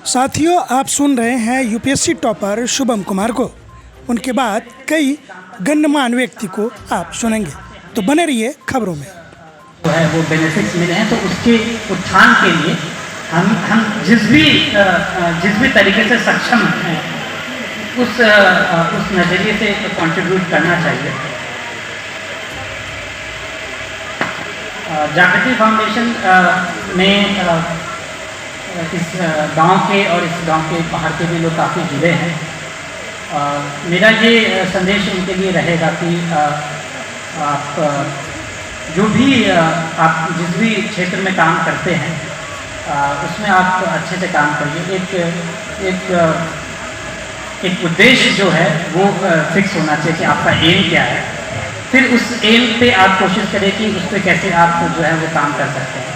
साथियों, आप सुन रहे हैं यूपीएससी टॉपर शुभम कुमार को। उनके बाद कई गण्यमान्य व्यक्ति को आप सुनेंगे, तो बने रहिए खबरों में। जो है वो बेनिफिट्स मिले हैं, तो उसके उत्थान के लिए हम जिस भी तरीके से सक्षम हैं उस नज़रिए से कंट्रीब्यूट करना चाहिए। जागृति फाउंडेशन में इस गांव के और इस गांव के बाहर के भी लोग काफ़ी जुड़े हैं। मेरा ये संदेश उनके लिए रहेगा कि आप जो भी आप जिस भी क्षेत्र में काम करते हैं उसमें आप अच्छे से काम करिए। एक उद्देश्य जो है वो फिक्स होना चाहिए कि आपका एम क्या है, फिर उस एम पे आप कोशिश करें कि उस पर कैसे आप जो है वो काम कर सकते हैं।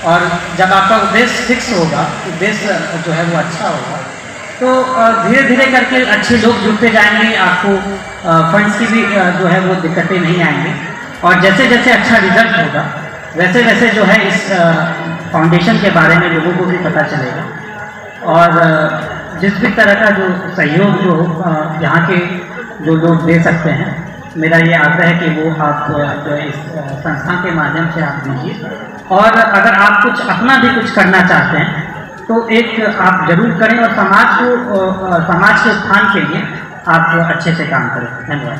और जब आपका उद्देश्य फिक्स होगा, उद्देश्य जो है वो अच्छा होगा, तो धीरे धीरे करके अच्छे लोग जुड़ते जाएंगे, आपको फंड्स की भी जो है वो दिक्कतें नहीं आएंगी। और जैसे जैसे अच्छा रिजल्ट होगा वैसे वैसे जो है इस फाउंडेशन के बारे में लोगों को भी पता चलेगा। और जिस भी तरह का जो सहयोग जो यहाँ के जो लोग दे सकते हैं, मेरा ये आग्रह है कि वो आप जो इस संस्था के माध्यम से आप दीजिए। और अगर आप कुछ अपना भी कुछ करना चाहते हैं तो एक आप जरूर करें और समाज के उत्थान के लिए आप अच्छे से काम करें। धन्यवाद।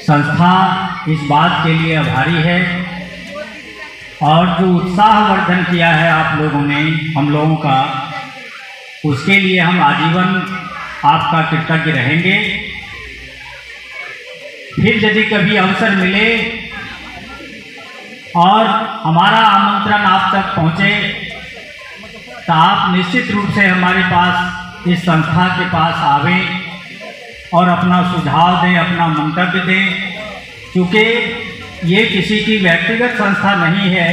संस्था इस बात के लिए आभारी है और जो उत्साहवर्धन किया है आप लोगों ने हम लोगों का, उसके लिए हम आजीवन आपका कृतज्ञ रहेंगे। फिर यदि कभी अवसर मिले और हमारा आमंत्रण आप तक पहुँचे तो आप निश्चित रूप से हमारे पास इस संस्था के पास आवें और अपना सुझाव दें, अपना मंतव्य दें। क्योंकि ये किसी की व्यक्तिगत संस्था नहीं है,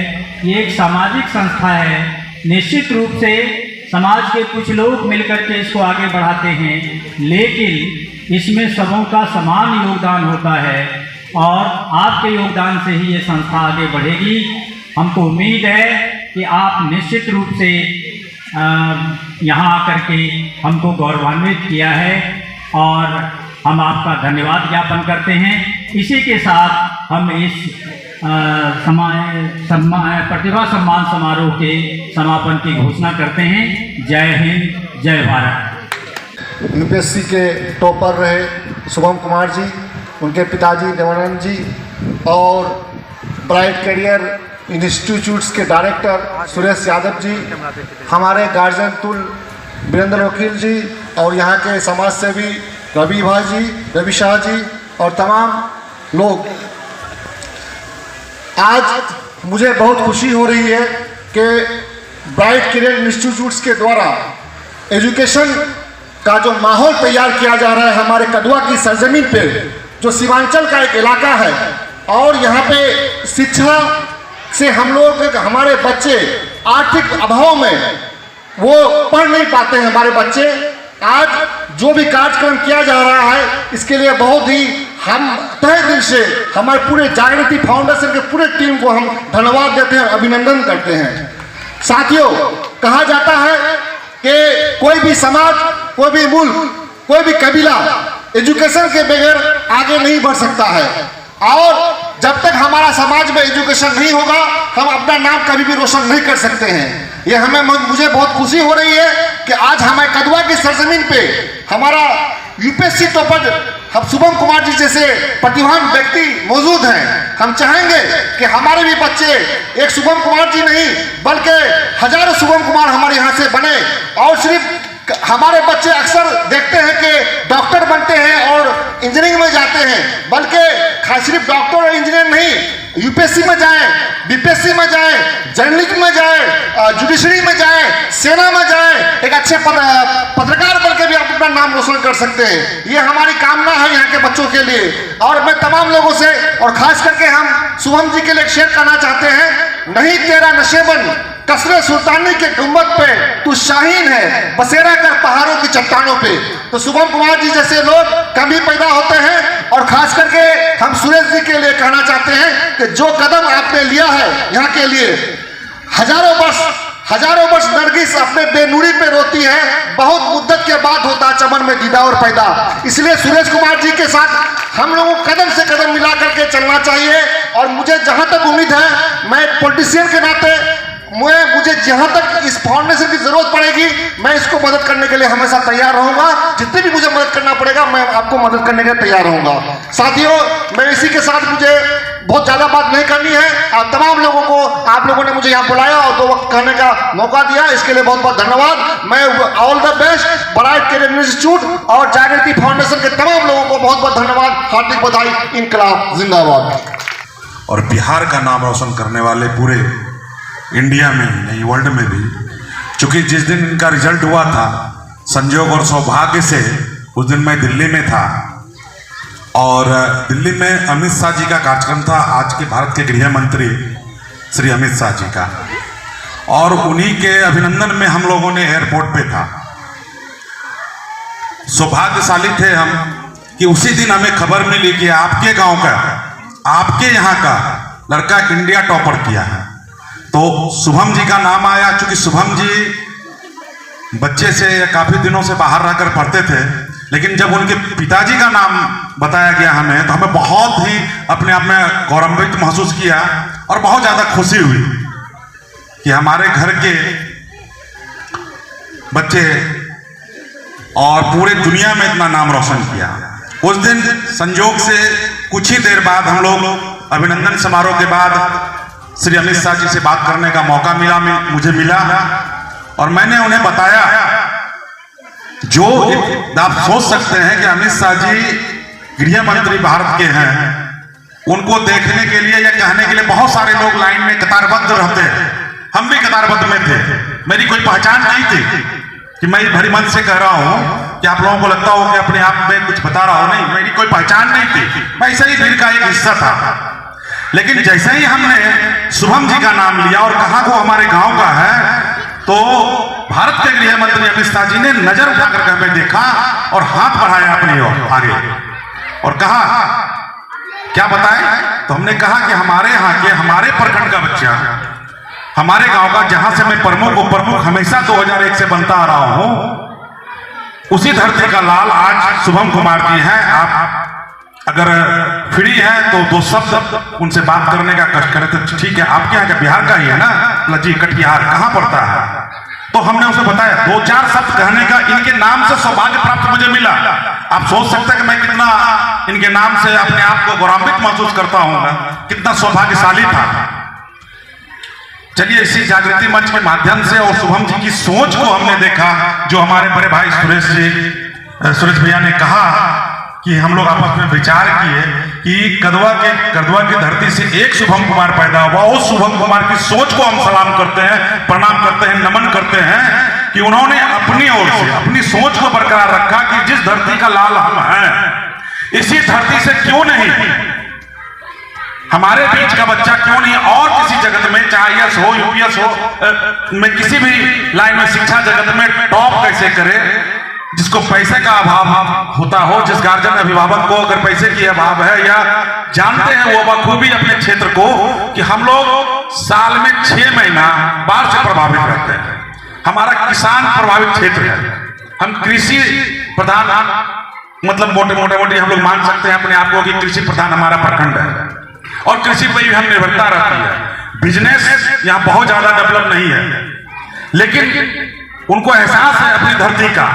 ये एक सामाजिक संस्था है। निश्चित रूप से समाज के कुछ लोग मिलकर के इसको आगे बढ़ाते हैं, लेकिन इसमें सबों का समान योगदान होता है और आपके योगदान से ही ये संस्था आगे बढ़ेगी। हमको उम्मीद है कि आप निश्चित रूप से यहाँ आकर के हमको गौरवान्वित किया है और हम आपका धन्यवाद ज्ञापन करते हैं। इसी के साथ हम इस प्रतिभा सम्मान समारोह के समापन की घोषणा करते हैं। जय हिंद, जय भारत। यूपीएससी के टॉपर रहे शुभम कुमार जी, उनके पिताजी देवानंद जी और ब्राइट करियर इंस्टीट्यूट्स के डायरेक्टर सुरेश यादव जी, हमारे गार्जियन तुल वीरेंद्र वकील जी और यहाँ के समाज सेवी रवि भाई जी, रवि शाह जी और तमाम लोग। आज मुझे बहुत खुशी हो रही है कि ब्राइट करियर इंस्टीट्यूट्स के द्वारा एजुकेशन का जो माहौल तैयार किया जा रहा है हमारे कदवा की सरजमीन पे, जो सीमांचल का एक इलाका है, और यहाँ पे शिक्षा से हम लोग हमारे बच्चे आर्थिक अभाव में वो पढ़ नहीं पाते हैं। हमारे बच्चे आज जो भी कार्यक्रम किया जा रहा है इसके लिए बहुत ही हम तहे दिल से हमारे पूरे जागृति फाउंडेशन के पूरे टीम को हम धन्यवाद देते हैं, अभिनंदन करते हैं। साथियों, कहा जाता है कि कोई भी समाज, कोई भी मुल्क, कोई भी कबीला एजुकेशन के बगैर आगे नहीं बढ़ सकता है। और जब तक हमारा समाज में एजुकेशन नहीं होगा हम अपना नाम कभी भी रोशन नहीं कर सकते हैं। ये मुझे बहुत खुशी हो रही है कि आज हमारे कदवा की सरजमीन पे हमारा यूपीएससी टॉपर हम शुभम कुमार जी जैसे प्रतिभावान व्यक्ति मौजूद हैं। हम चाहेंगे कि हमारे भी बच्चे एक शुभम कुमार जी नहीं बल्कि हजारों शुभम कुमार हमारे यहाँ से बने। और सिर्फ हमारे बच्चे अक्सर देखते हैं कि डॉक्टर बनते हैं और इंजीनियरिंग में जाते हैं, बल्कि सिर्फ डॉक्टर और इंजीनियर नहीं, यूपीएससी में जाएं, बीपीएससी में जाएं, जर्नलिज्म में जाएं, जुडिशरी में जाएं, सेना में जाएं, एक अच्छे पत्रकार बनकर भी आप अपना नाम रोशन कर सकते हैं। ये हमारी कामना है यहाँ के बच्चों के लिए। और मैं तमाम लोगों से और खास करके हम शुभम जी के लिए शेयर करना चाहते हैं, नहीं तेरा नशेबन कसरे सुल्तानी के गुम्बद पे तू शाहीन है, बसेरा कर पहाड़ों की चट्टानों पे। तो शुभम कुमार जी जैसे लोग कम ही पैदा होते हैं। और खास करके हम सुरेश जी के लिए कहना चाहते हैं कि जो कदम आपने लिया है यहाँ के लिए, हजारों वर्ष हजारों वर्ष नरगिस अपने बेनूरी पे रोती है, बहुत मुद्दत के बाद होता चमन में दीदा और पैदा। इसलिए सुरेश कुमार जी के साथ हम लोगों को कदम से कदम मिला करके चलना चाहिए। और मुझे जहां तक उम्मीद है, मैं पॉलिटिशियन के नाते मुझे जहां तक इस फाउंडेशन की जरूरत पड़ेगी, मैं इसको मदद करने के लिए हमेशा तैयार रहूंगा। जितनी भी मुझे मदद करना पड़ेगा, मैं आपको मदद करने के लिए तैयार रहूंगा। साथियों, मैं इसी के साथ मुझे बहुत ज्यादा बात नहीं करनी है। आप तमाम लोगों को, आप लोगों ने मुझे यहाँ बुलाया और 2 वक्त कहने का मौका दिया, इसके लिए बहुत बहुत धन्यवाद। मैं all the best bright career institute और जागृति फाउंडेशन के तमाम लोगों को बहुत बहुत धन्यवाद, हार्दिक बधाई। इनकलाब जिंदाबाद। और बिहार का नाम रोशन करने वाले पूरे इंडिया में ही नहीं, वर्ल्ड में भी, क्योंकि जिस दिन इनका रिजल्ट हुआ था, संजोग और सौभाग्य से उस दिन मैं दिल्ली में था और दिल्ली में अमित शाह जी का कार्यक्रम था, आज के भारत के गृह मंत्री श्री अमित शाह जी का, और उन्हीं के अभिनंदन में हम लोगों ने एयरपोर्ट पे था। सौभाग्यशाली थे हम कि उसी दिन हमें खबर मिली कि आपके गांव का, आपके यहाँ का लड़का इंडिया टॉपर किया है। तो शुभम जी का नाम आया, चूंकि शुभम जी बच्चे से या काफी दिनों से बाहर रहकर पढ़ते थे, लेकिन जब उनके पिताजी का नाम बताया गया हमें, तो हमें बहुत ही अपने आप में गौरवान्वित महसूस किया और बहुत ज्यादा खुशी हुई कि हमारे घर के बच्चे और पूरे दुनिया में इतना नाम रोशन किया। उस दिन संजोग से कुछ ही देर बाद हम लोग अभिनंदन समारोह के बाद श्री अमित शाह जी से बात करने का मौका मुझे मिला और मैंने उन्हें बताया, जो आप सोच सकते हैं कि अमित शाह जी गृह मंत्री भारत के हैं, उनको देखने के लिए या कहने के लिए बहुत सारे लोग लाइन में कतारबद्ध रहते हैं। हम भी कतारबद्ध में थे, मेरी कोई पहचान नहीं थी कि मैं भरी मन से कह रहा हूं कि आप लोगों को लगता हो कि अपने आप में कुछ बता रहा हूं। नहीं, मेरी कोई पहचान नहीं थी, मैं ऐसे ही भीड़ का एक हिस्सा था। लेकिन जैसे ही हमने शुभम जी का नाम लिया और कहा वो हमारे गांव का है, तो भारत के गृह मंत्री अमित शाह जी ने नजर उठाकर हमें देखा और हाथ बढ़ाया अपनी ओर आगे और कहा क्या बताएं। तो हमने कहा कि हमारे यहाँ के, हमारे प्रखंड का बच्चा, हमारे गांव का, जहां से मैं प्रमुख हमेशा 2001 से बनता आ रहा हूं, उसी धरती का लाल आज शुभम कुमार जी हैं। आप अगर फ्री है तो 2 शब्द उनसे बात करने का कष्ट करें तो ठीक है। आपके यहाँ का बिहार का ही है ना, लजी कटिहार कहाँ पड़ता है? तो हमने उसे बताया 2-4 शब्द कहने का, इनके नाम से सौभाग्य प्राप्त मुझे मिला। आप सोच सकते हैं कि मैं कितना इनके नाम से अपने आप को गौरवान्वित महसूस करता हूँ, कितना सौभाग्यशाली था। चलिए, इसी जागृति मंच के माध्यम से और शुभम जी की सोच को हमने देखा, जो हमारे बड़े भाई सुरेश भैया ने कहा कि हम लोग आपस में विचार किए कि कदवा की धरती से एक शुभम कुमार पैदा हुआ। उस शुभम कुमार की सोच को हम सलाम करते हैं, प्रणाम करते हैं, नमन करते हैं कि उन्होंने अपनी ओर से अपनी सोच को बरकरार रखा कि जिस धरती का लाल हम हैं, इसी धरती से क्यों नहीं हमारे बीच का बच्चा, क्यों नहीं और किसी जगत में, चाहे आईएएस हो, यूपीएस हो, में किसी भी लाइन में शिक्षा जगत में टॉप कैसे करे, जिसको पैसे का अभाव होता हो, जिस गार्जियन अभिभावक को अगर पैसे की अभाव है या जानते हैं वो बखूबी अपने क्षेत्र को कि हम लोग साल में 6 महीना बाढ़ से प्रभावित रहते हैं। हमारा किसान प्रभावित क्षेत्र है, हम कृषि प्रधान, मतलब मोटे हम लोग मान सकते हैं अपने आप को कि कृषि प्रधान हमारा प्रखंड है और कृषि पर ही हम निर्भरता रहती है। बिजनेस यहाँ बहुत ज्यादा डेवलप नहीं है, लेकिन उनको एहसास है अपनी धरती का,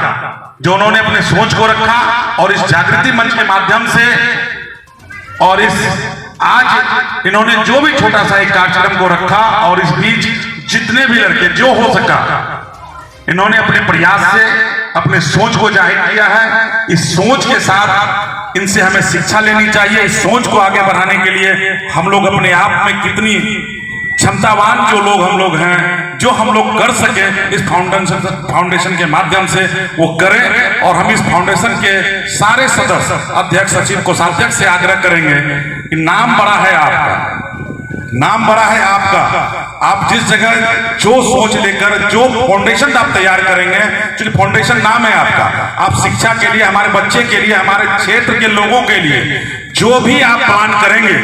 जो उन्होंने अपने सोच को रखा और इस जागृति मंच के माध्यम से और इस आज इन्होंने जो भी छोटा सा एक कार्यक्रम को रखा और इस बीच जितने भी लड़के जो हो सका, इन्होंने अपने प्रयास से अपने सोच को जाहिर किया है। इस सोच के साथ इनसे हमें शिक्षा लेनी चाहिए। इस सोच को आगे बढ़ाने के लिए हम लोग अपने आप में कितनी क्षमतावान जो लोग हम लोग हैं, जो हम लोग कर सके इस फाउंडेशन के माध्यम से वो करें। और हम इस फाउंडेशन के सारे सदस्य, अध्यक्ष, सचिव, कोषाध्यक्ष से आग्रह करेंगे कि नाम बड़ा है आपका, नाम बड़ा है आपका। आप जिस जगह जो सोच लेकर जो फाउंडेशन आप तैयार करेंगे, क्योंकि फाउंडेशन नाम है आपका, आप शिक्षा के लिए, हमारे बच्चे के लिए, हमारे क्षेत्र के लोगों के लिए जो भी आप प्लान करेंगे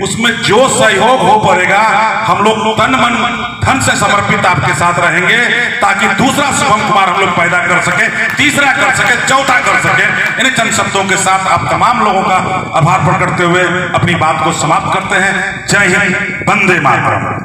उसमें जो सहयोग हो पड़ेगा, हम लोग तन मन धन से समर्पित आपके साथ रहेंगे, ताकि दूसरा शुभम कुमार हम लोग पैदा कर सके, तीसरा कर सके, चौथा कर सके। इन चंद शब्दों के साथ आप तमाम लोगों का आभार प्रकट करते हुए अपनी बात को समाप्त करते हैं। जय हिंद, वंदे मातरम।